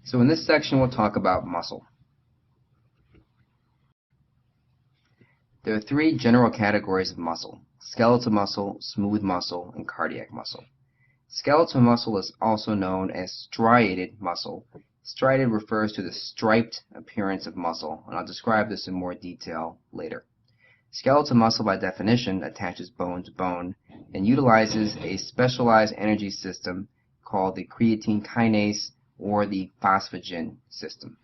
So in this section we'll talk about muscle. There are three general categories of muscle: skeletal muscle, smooth muscle, and cardiac muscle. Skeletal muscle is also known as striated muscle. Striated refers to the striped appearance of muscle, and I'll describe this in more detail later. Skeletal muscle, by definition, attaches bone to bone and utilizes a specialized energy system called the creatine kinase or the phosphagen system.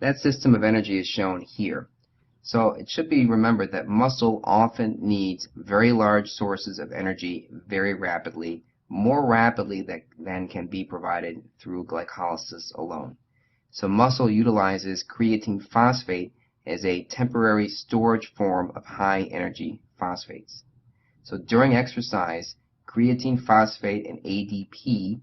That system of energy is shown here. So it should be remembered that muscle often needs very large sources of energy very rapidly, more rapidly than can be provided through glycolysis alone. So muscle utilizes creatine phosphate as a temporary storage form of high energy phosphates. So during exercise, creatine phosphate and ADP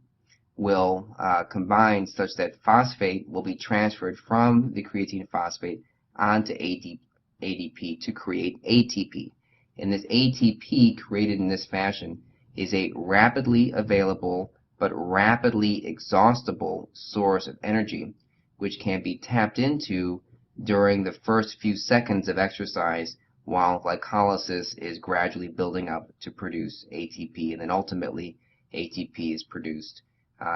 will combine such that phosphate will be transferred from the creatine phosphate onto ADP to create ATP. And this ATP created in this fashion is a rapidly available but rapidly exhaustible source of energy which can be tapped into during the first few seconds of exercise while glycolysis is gradually building up to produce ATP, and then ultimately ATP is produced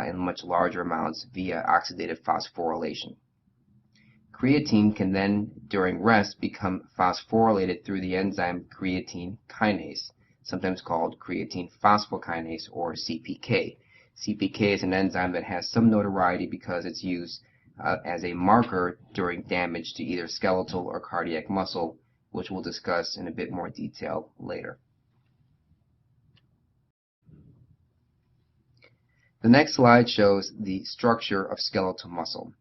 in much larger amounts via oxidative phosphorylation. Creatine can then, during rest, become phosphorylated through the enzyme creatine kinase, sometimes called creatine phosphokinase or CPK. CPK is an enzyme that has some notoriety because it's used as a marker during damage to either skeletal or cardiac muscle, which we'll discuss in a bit more detail later. The next slide shows the structure of skeletal muscle.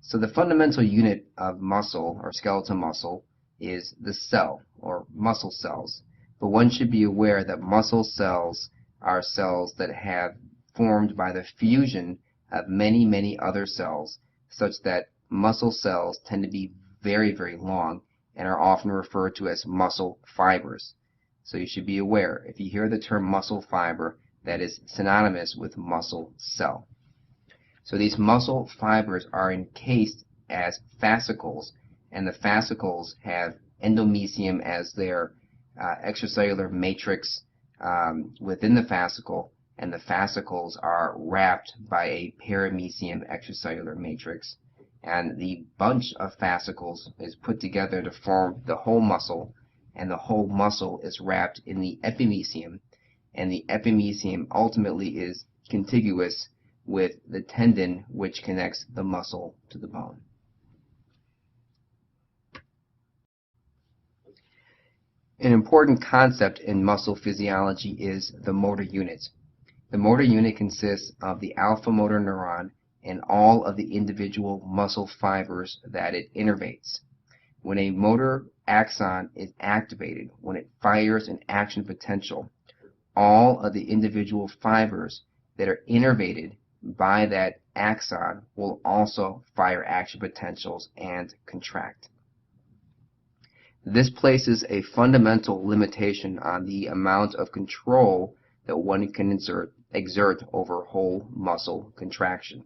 So the fundamental unit of muscle or skeletal muscle is the cell or muscle cells. But one should be aware that muscle cells are cells that have formed by the fusion of many, many other cells, such that muscle cells tend to be very, very long and are often referred to as muscle fibers. So you should be aware, if you hear the term muscle fiber, that is synonymous with muscle cell. So these muscle fibers are encased as fascicles, and the fascicles have endomysium as their extracellular matrix within the fascicle, and the fascicles are wrapped by a perimysium extracellular matrix, and the bunch of fascicles is put together to form the whole muscle, and the whole muscle is wrapped in the epimysium, and the epimysium ultimately is contiguous with the tendon which connects the muscle to the bone. An important concept in muscle physiology is the motor unit. The motor unit consists of the alpha motor neuron and all of the individual muscle fibers that it innervates. When a motor axon is activated, when it fires an action potential, all of the individual fibers that are innervated by that axon will also fire action potentials and contract. This places a fundamental limitation on the amount of control that one can exert over whole muscle contraction.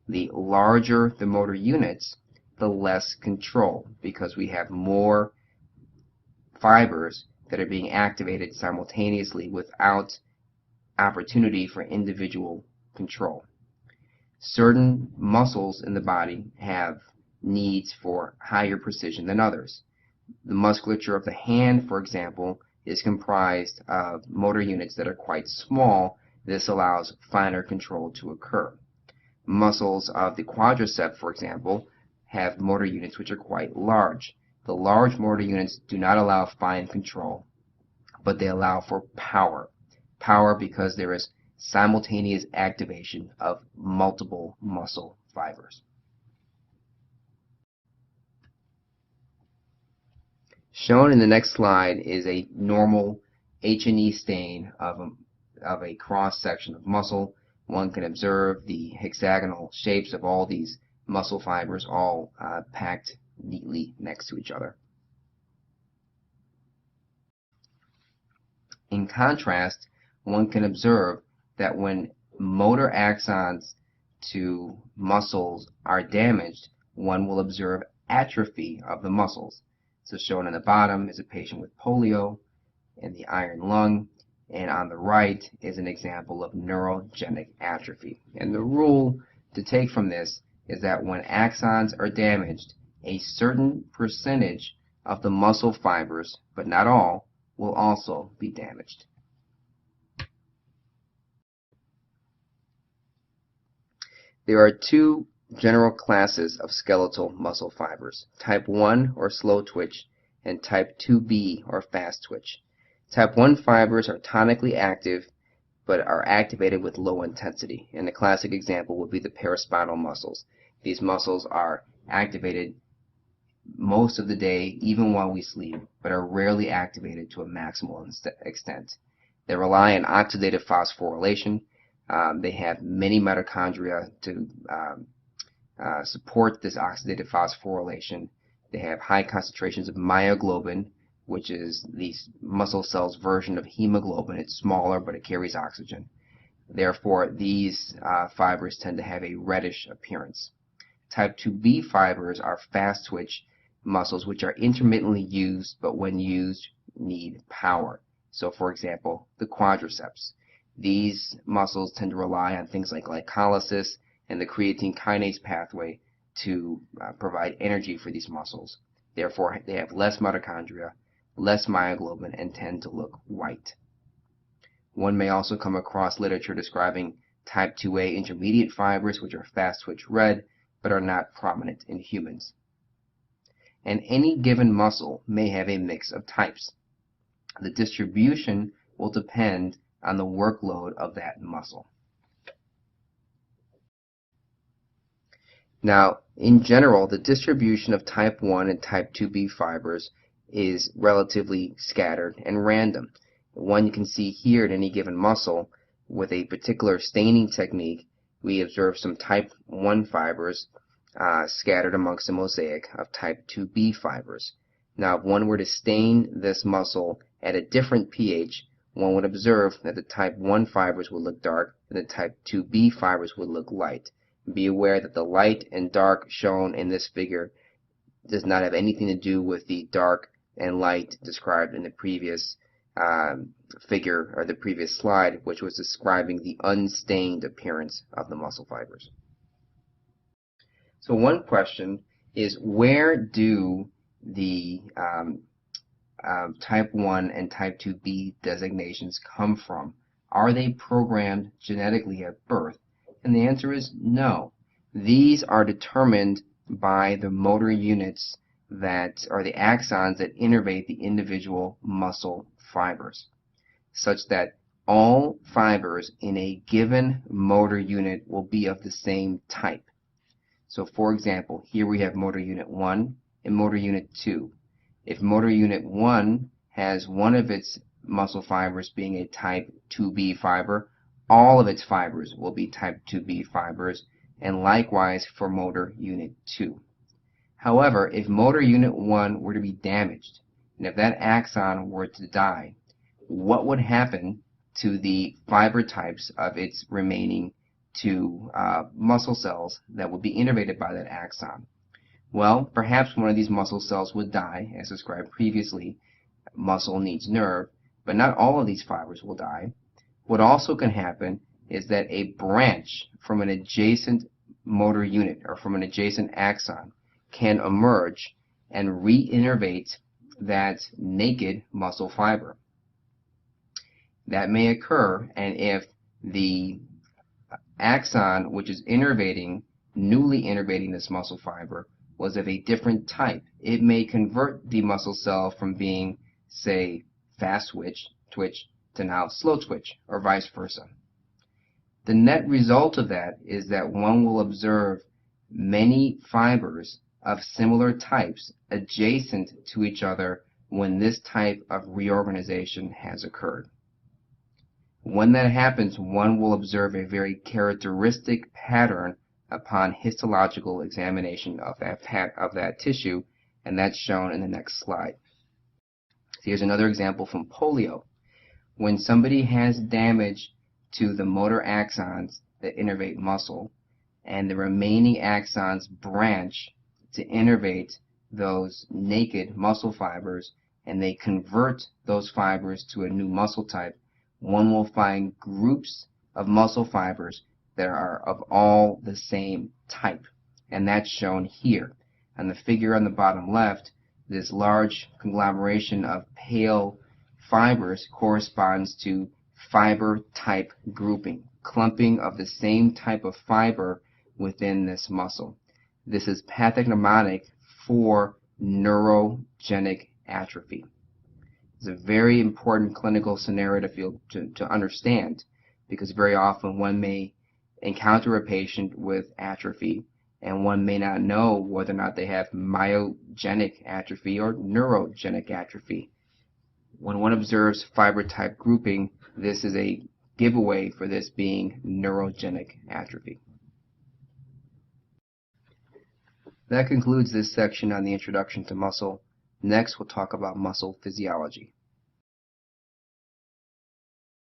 The larger the motor units, the less control, because we have more fibers that are being activated simultaneously without opportunity for individual control. Certain muscles in the body have needs for higher precision than others. The musculature of the hand, for example, is comprised of motor units that are quite small. This allows finer control to occur. Muscles of the quadricep, for example, have motor units which are quite large. The large motor units do not allow fine control, but they allow for power. Power because there is simultaneous activation of multiple muscle fibers. Shown in the next slide is a normal H&E stain of a cross-section of muscle. One can observe the hexagonal shapes of all these muscle fibers all packed neatly next to each other. In contrast, one can observe that when motor axons to muscles are damaged, one will observe atrophy of the muscles. So shown on the bottom is a patient with polio and the iron lung, and on the right is an example of neurogenic atrophy. And the rule to take from this is that when axons are damaged, a certain percentage of the muscle fibers, but not all, will also be damaged. There are two general classes of skeletal muscle fibers, type 1 or slow twitch and type 2B or fast twitch. Type 1 fibers are tonically active but are activated with low intensity, and the classic example would be the paraspinal muscles. These muscles are activated most of the day, even while we sleep, but are rarely activated to a maximal extent. They rely on oxidative phosphorylation. They have many mitochondria to support this oxidative phosphorylation. They have high concentrations of myoglobin, which is the muscle cell's version of hemoglobin. It's smaller, but it carries oxygen. Therefore, these fibers tend to have a reddish appearance. Type 2B fibers are fast twitch muscles which are intermittently used, but when used need power. So for example, the quadriceps. These muscles tend to rely on things like glycolysis and the creatine kinase pathway to provide energy for these muscles. Therefore, they have less mitochondria, less myoglobin, and tend to look white. One may also come across literature describing type 2A intermediate fibers, which are fast twitch red, but are not prominent in humans. And any given muscle may have a mix of types. The distribution will depend on the workload of that muscle. Now, in general, the distribution of type 1 and type 2B fibers is relatively scattered and random. One you can see here at any given muscle, with a particular staining technique, we observe some type 1 fibers scattered amongst a mosaic of type 2B fibers. Now, if one were to stain this muscle at a different pH, one would observe that the type 1 fibers would look dark and the type 2B fibers would look light. Be aware that the light and dark shown in this figure does not have anything to do with the dark and light described in the previous figure or the previous slide, which was describing the unstained appearance of the muscle fibers. So one question is, where do the type 1 and type 2B designations come from? Are they programmed genetically at birth? And the answer is no. These are determined by the motor units that are the axons that innervate the individual muscle fibers, such that all fibers in a given motor unit will be of the same type. So for example, here we have motor unit 1 and motor unit 2. If motor unit 1 has one of its muscle fibers being a type 2B fiber, all of its fibers will be type 2B fibers, and likewise for motor unit 2. However, if motor unit 1 were to be damaged, and if that axon were to die, what would happen to the fiber types of its remaining two muscle cells that would be innervated by that axon? Well, perhaps one of these muscle cells would die, as described previously. Muscle needs nerve, but not all of these fibers will die. What also can happen is that a branch from an adjacent motor unit or from an adjacent axon can emerge and re-innervate that naked muscle fiber. That may occur, and if the axon which is newly innervating this muscle fiber was of a different type, it may convert the muscle cell from being, say, fast twitch to now slow twitch, or vice versa. The net result of that is that one will observe many fibers of similar types adjacent to each other when this type of reorganization has occurred. When that happens, one will observe a very characteristic pattern upon histological examination of that tissue, and that's shown in the next slide. Here's another example from polio. When somebody has damage to the motor axons that innervate muscle, and the remaining axons branch to innervate those naked muscle fibers, and they convert those fibers to a new muscle type, one will find groups of muscle fibers that are of all the same type. And that's shown here. On the figure on the bottom left, this large conglomeration of pale fibers corresponds to fiber type grouping, clumping of the same type of fiber within this muscle. This is pathognomonic for neurogenic atrophy. It's a very important clinical scenario to understand, because very often one may encounter a patient with atrophy and one may not know whether or not they have myogenic atrophy or neurogenic atrophy. When one observes fiber type grouping, this is a giveaway for this being neurogenic atrophy. That concludes this section on the introduction to muscle. Next, we'll talk about muscle physiology.